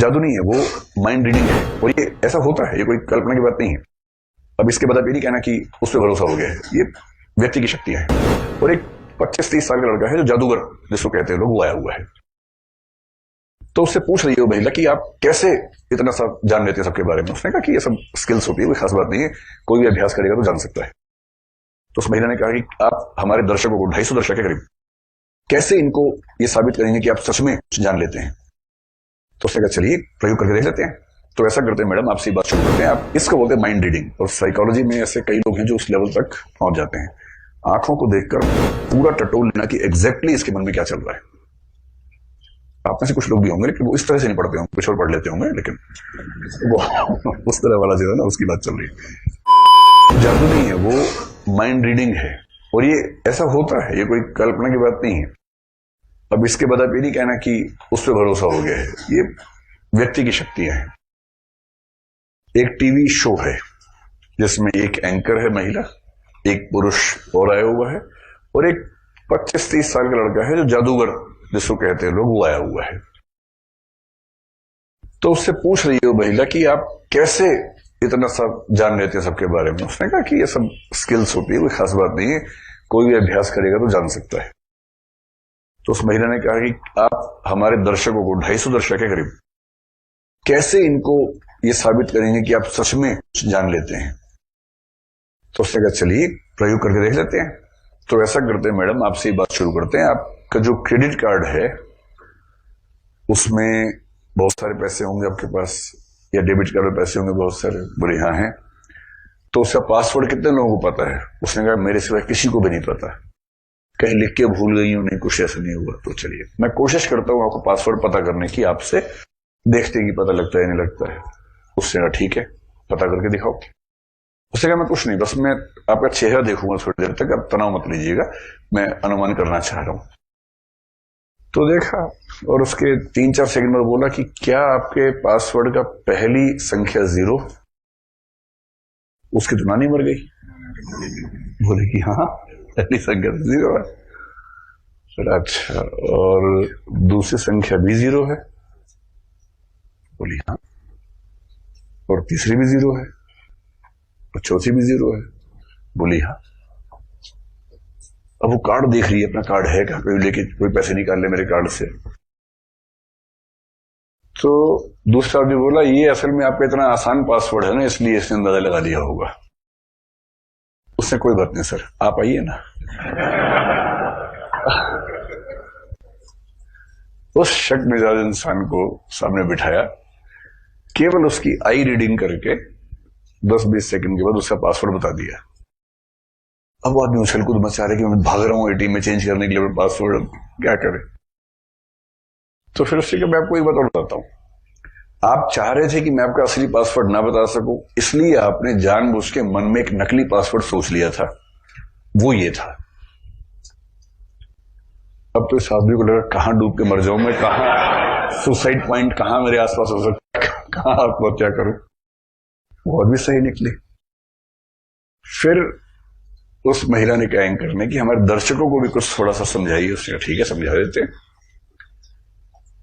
जादू नहीं है, वो माइंड रीडिंग है। और ये ऐसा होता है, ये कोई कल्पना की बात नहीं है। अब इसके बाद आप ये नहीं कहना कि उस पर भरोसा हो गया है, ये व्यक्ति की शक्तियां हैं। और एक 25-30 साल का लड़का है जो जादूगर जिसको कहते हैं लोग, वो आया हुआ है। तो उससे पूछ रही है वो महिला कि आप कैसे इतना सब जान लेते हैं सबके बारे में। उसने कहा कि ये सब स्किल्स होती है, कोई खास बात नहीं है, कोई भी अभ्यास करेगा तो जान सकता है। तो उस महिला ने कहा कि आप हमारे दर्शकों को, 250 दर्शक के करीब, कैसे इनको ये साबित करेंगे कि आप सच में जान लेते हैं। तो उसने कहा चलिए प्रयोग करके देख लेते हैं। तो ऐसा करते हैं मैडम, आपसे बात शुरू करते हैं। आप इसको बोलते हैं माइंड रीडिंग, और साइकोलॉजी में ऐसे कई लोग हैं जो उस लेवल तक पहुंच जाते हैं। आंखों को देखकर पूरा टटोल लेना कि एग्जैक्टली इसके मन में क्या चल रहा है। आप में से कुछ लोग भी होंगे लेकिन वो इस तरह से नहीं पढ़ते होंगे, कुछ और पढ़ लेते होंगे, लेकिन वो उस तरह वाला जो है ना, उसकी बात चल रही है। जादू नहीं है, वो माइंड रीडिंग है। और ये ऐसा होता है, ये कोई कल्पना की बात नहीं है। अब इसके बाद आप ये नहीं कहना कि उस पर भरोसा हो गया है, ये व्यक्ति की शक्तियां हैं। एक टीवी शो है जिसमें एक एंकर है महिला, एक पुरुष और आया हुआ है, और एक 25-30 साल का लड़का है जो जादूगर जिसको कहते हैं लोग, वो आया हुआ है। तो उससे पूछ रही है वो महिला कि आप कैसे इतना सब जान लेते हैं सबके बारे में। उसने कहा कि ये सब स्किल्स होती है, कोई खास बात नहीं है, कोई भी अभ्यास करेगा तो जान सकता है। तो उस महिला ने कहा कि आप हमारे दर्शकों को, 250 दर्शक के करीब, कैसे इनको ये साबित करेंगे कि आप सच में जान लेते हैं। तो उसने कहा चलिए प्रयोग करके देख लेते हैं। तो ऐसा करते हैं मैडम, आपसे ये बात शुरू करते हैं। आपका जो क्रेडिट कार्ड है उसमें बहुत सारे पैसे होंगे आपके पास, या डेबिट कार्ड में पैसे होंगे बहुत सारे, बोले हाँ हैं। तो उसका पासवर्ड कितने लोगों को पता है? उसने कहा मेरे सिवाय किसी को भी नहीं पता, कहीं लिख के भूल गई हूं, नहीं कुछ ऐसा नहीं हुआ। तो चलिए मैं कोशिश करता हूं आपको पासवर्ड पता करने की, आपसे देखते हैं कि पता लगता है नहीं लगता है। उससे कहा ठीक है, पता करके दिखाओ। उससे कहा मैं कुछ नहीं, बस मैं आपका चेहरा देखूंगा थोड़ी देर तक, आप तनाव मत लीजिएगा, मैं अनुमान करना चाह रहा हूं। तो देखा और उसके 3-4 सेकंड में बोला कि क्या आपके पासवर्ड का पहली संख्या 0? उसकी तो नानी मर गई। बोले कि हाँ पहली संख्या 0 है। फिर अच्छा, और दूसरी संख्या भी 0 है? बोली हाँ। और तीसरी भी 0 है, और चौथी भी 0 है? बोली हाँ। अब वो कार्ड देख रही है, अपना कार्ड है क्या, कोई लेके कोई पैसे निकाल ले मेरे कार्ड से। तो दूसरा आदमी बोला ये असल में आपका इतना आसान पासवर्ड है ना, इसलिए इसने अंदाजा लगा लिया होगा। उसने कोई बात नहीं सर, आप आइए ना। उस शक मिजाज इंसान को सामने बिठाया, केवल उसकी आई रीडिंग करके 10-20 सेकंड के बाद उसका पासवर्ड बता दिया। अब वो आदमी उछल कूद मचा रहे कि मैं भाग रहा हूं एटीएम में चेंज करने के लिए पासवर्ड, क्या करे। तो फिर उससे मैं आपको एक बात और बताता हूं, आप चाह रहे थे कि मैं आपका असली पासवर्ड ना बता सकूं, इसलिए आपने जानबूझ के मन में एक नकली पासवर्ड सोच लिया था, वो ये था। अब तो इस आदमी को लगा कहां डूब के मर जाऊं मैं, कहां सुसाइड पॉइंट कहां मेरे आसपास हो सकता है, कहां आत्महत्या करूं। वो भी सही निकली। फिर उस महिला ने क्या एंकर ने कि हमारे दर्शकों को भी कुछ थोड़ा सा समझाइए। उसने ठीक है समझा देते।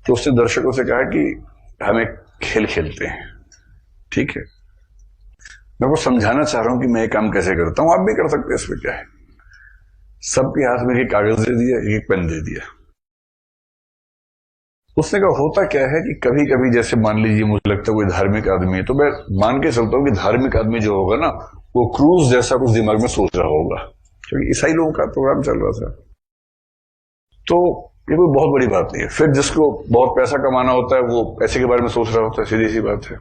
तो उसने दर्शकों से कहा कि हम एक खेल खेलते हैं, ठीक है? मैं वो समझाना चाह रहा हूं कि मैं ये काम कैसे करता हूं, आप भी कर सकते हैं, इसमें क्या है। सबके हाथ में एक कागज दे दिया, एक पेन दे दिया। उसने कहा होता क्या है कि कभी कभी जैसे मान लीजिए मुझे लगता है कोई धार्मिक आदमी है, तो मैं मान के चलता हूं कि धार्मिक आदमी जो होगा ना, वो क्रूज जैसा कुछ दिमाग में सोच रहा होगा, क्योंकि ईसाई लोगों का प्रोग्राम चल रहा था। तो ये कोई बहुत बड़ी बात नहीं है। फिर जिसको बहुत पैसा कमाना होता है वो पैसे के बारे में सोच रहा होता है, सीधी सी बात है।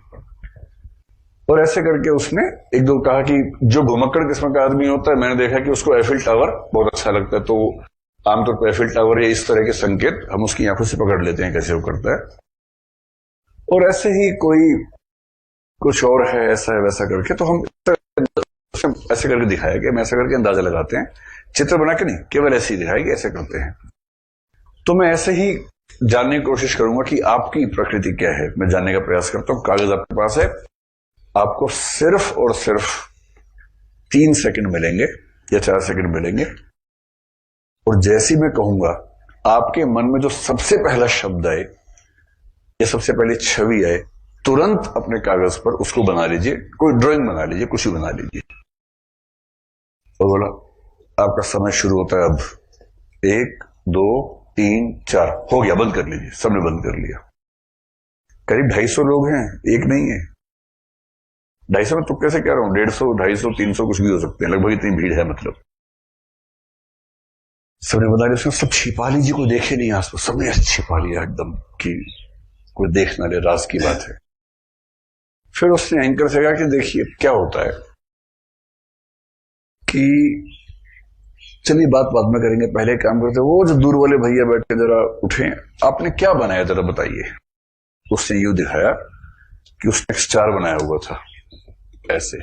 और ऐसे करके उसने एक दो कहा कि जो घुमक्कड़ किस्म का आदमी होता है, मैंने देखा कि उसको एफिल टावर बहुत अच्छा लगता है, तो आमतौर पर एफिल टावर या इस तरह के संकेत हम उसकी आंखों से पकड़ लेते हैं कैसे वो करता है। और ऐसे ही कोई कुछ और है, ऐसा है वैसा करके, तो हम ऐसे करके दिखाया कि हम ऐसा करके अंदाजा लगाते हैं, चित्र बना के नहीं, केवल ऐसे ही दिखाया कि ऐसे करते हैं। तो मैं ऐसे ही जानने की कोशिश करूंगा कि आपकी प्रकृति क्या है, मैं जानने का प्रयास करता हूं। कागज आपके पास है, आपको सिर्फ और सिर्फ 3 सेकंड मिलेंगे या 4 सेकंड मिलेंगे, और जैसे मैं कहूंगा आपके मन में जो सबसे पहला शब्द आए ये सबसे पहले छवि है, तुरंत अपने कागज पर उसको बना लीजिए, कोई ड्राइंग बना लीजिए, कुछ भी बना लीजिए। और बोला आपका समय शुरू होता है अब। 1 2 3 4 हो गया, बंद कर लीजिए। सबने बंद कर लिया। करीब 250 लोग हैं, एक नहीं है। 250 में तुक्के से कह रहा हूं, 150 250 300 कुछ भी हो सकते हैं, लगभग इतनी भीड़ है। मतलब सबने बता दिया, सब छिपा लीजिए, कोई देखे नहीं आसपास। सबने ऐसे छिपा लिया एकदम कि कोई देख ना ले, राज की बात है। फिर उसने एंकर से कहा कि देखिए क्या होता है कि चलिए बात बाद में करेंगे, पहले काम करते। वो जो दूर वाले भैया बैठे, जरा उठे, आपने क्या बनाया जरा बताइए। उसने यूं दिखाया कि उसने स्टार बनाया हुआ था ऐसे।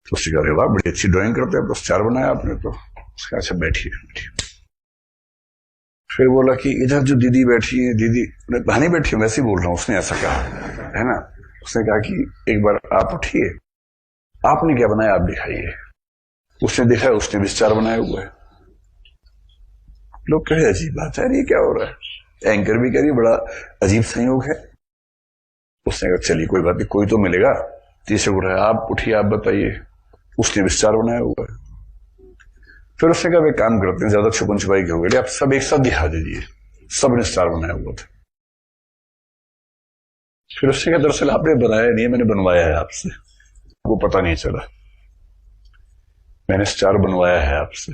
तो उसने कहा, वाह बड़ी अच्छी ड्राइंग करते हैं, तो स्टार बनाया आपने तो। उसका अच्छा बैठिए बैठिए। फिर बोला कि इधर जो दीदी बैठी है, दीदी बहनी बैठी है, वैसे ही बोल रहा हूं। उसने ऐसा कहा है ना। उसने कहा कि एक बार आप उठिए, आपने क्या बनाया आप दिखाइए। उसने देखा, उसने भी स्टार बनाया हुआ है। लोग कहे अजीब बात है, ये क्या हो रहा है। एंकर भी कह रही बड़ा अजीब संयोग है। उसने कहा चलिए कोई बात नहीं, कोई तो मिलेगा। तीसरे को रहा, आप उठिए आप बताइए। उसने भी स्टार बनाया हुआ है। फिर उसने कहा काम करते हैं, ज्यादा छुपन छुपाई की हो गई, आप सब एक साथ दिखा दीजिए। सबने स्टार बनाया हुआ था। फिर उसने कहा दरअसल आपने बनाया नहीं है, मैंने बनवाया है आपसे, वो पता नहीं चला। मैंने स्टार बनवाया है आपसे।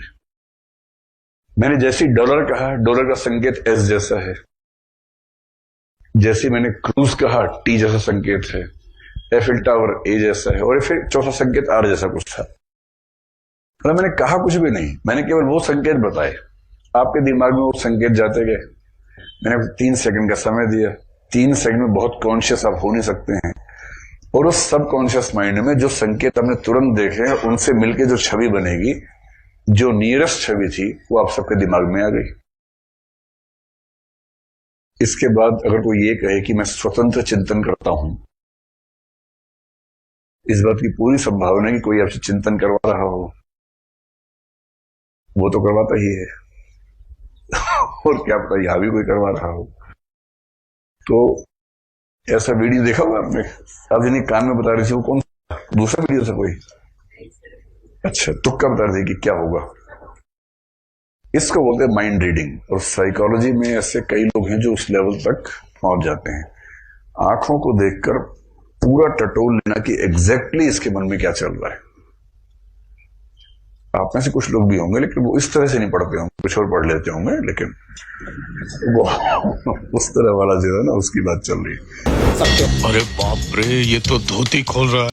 मैंने जैसे डॉलर कहा, डॉलर का संकेत एस जैसा है। जैसे मैंने क्रूज कहा, टी जैसा संकेत है। एफिल टावर ए जैसा है। और फिर चौथा संकेत आर जैसा कुछ था। मतलब मैंने कहा कुछ भी नहीं, मैंने केवल वो संकेत बताए। आपके दिमाग में वो संकेत जाते गए। मैंने 3 सेकंड का समय दिया। 3 सेकंड में बहुत कॉन्शियस आप हो नहीं सकते हैं। और उस सब कॉन्शियस माइंड में जो संकेत हमने तुरंत देखे हैं, उनसे मिलकर जो छवि बनेगी, जो नियरेस्ट छवि थी, वो आप सबके दिमाग में आ गई। इसके बाद अगर कोई ये कहे कि मैं स्वतंत्र चिंतन करता हूं, इस बात की पूरी संभावना है कि कोई आपसे चिंतन करवा रहा हो। वो तो करवाता ही है। और क्या पता यहां भी कोई करवा रहा हो। तो ऐसा वीडियो देखा हुआ आपने? आप जिन्हें कान में बता रही थी, वो कौन दूसरा वीडियो था कोई? अच्छा, तुक्का बता रही थी कि क्या होगा। इसको बोलते हैं माइंड रीडिंग। और साइकोलॉजी में ऐसे कई लोग हैं जो उस लेवल तक पहुंच जाते हैं। आंखों को देखकर पूरा टटोल लेना कि एग्जैक्टली इसके मन में क्या चल रहा है। आप में से कुछ लोग भी होंगे, लेकिन वो इस तरह से नहीं पढ़ते होंगे, कुछ और पढ़ लेते होंगे, लेकिन वो उस तरह वाला जो है ना, उसकी बात चल रही है। अरे बाप रे, ये तो धोती खोल रहा है।